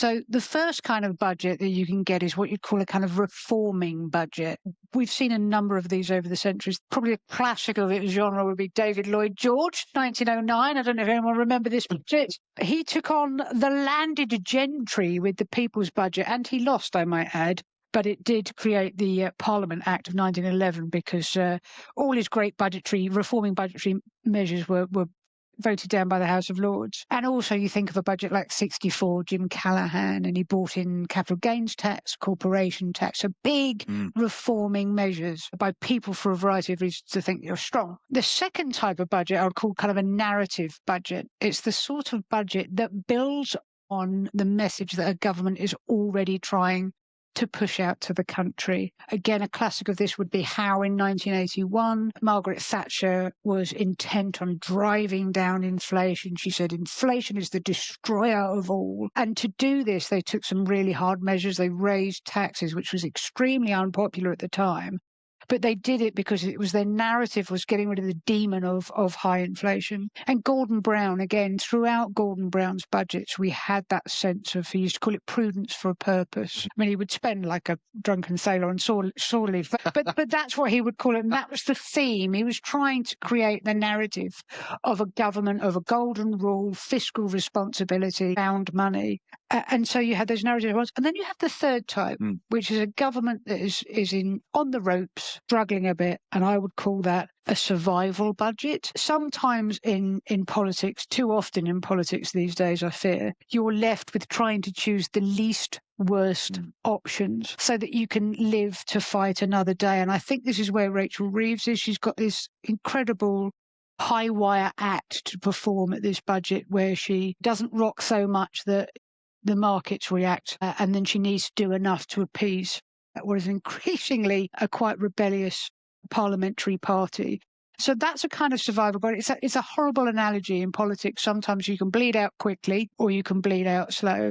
So the first kind of budget that you can get is what you'd call a kind of reforming budget. We've seen a number of these over the centuries. Probably a classic of its genre would be David Lloyd George, 1909. I don't know if anyone remember this budget. He took on the landed gentry with the People's Budget, and he lost, I might add. But it did create the Parliament Act of 1911 because all his great reforming budgetary measures were voted down by the House of Lords. And also you think of a budget like 64, Jim Callaghan, and he brought in capital gains tax, corporation tax, so big reforming measures by people for a variety of reasons to think you're strong. The second type of budget I would call kind of a narrative budget. It's the sort of budget that builds on the message that a government is already trying to push out to the country. Again, a classic of this would be how in 1981, Margaret Thatcher was intent on driving down inflation. She said inflation is the destroyer of all. And to do this, they took some really hard measures. They raised taxes, which was extremely unpopular at the time. But they did it because it was their narrative was getting rid of the demon of high inflation. And Gordon Brown, again, throughout Gordon Brown's budgets, we had that sense of, he used to call it prudence for a purpose. I mean, he would spend like a drunken sailor on shore leave, but that's what he would call it. And that was the theme. He was trying to create the narrative of a government of a golden rule, fiscal responsibility, found money. And so you had those narratives. And then you have the third type, which is a government that is on the ropes, struggling a bit, and I would call that a survival budget. Sometimes in politics, too often in politics these days, I fear, you're left with trying to choose the least worst options so that you can live to fight another day. And I think this is where Rachel Reeves is. She's got this incredible high wire act to perform at this budget where she doesn't rock so much that the markets react, and then she needs to do enough to appease what is increasingly a quite rebellious parliamentary party. So that's a kind of survival, but it's a horrible analogy in politics. Sometimes you can bleed out quickly or you can bleed out slow.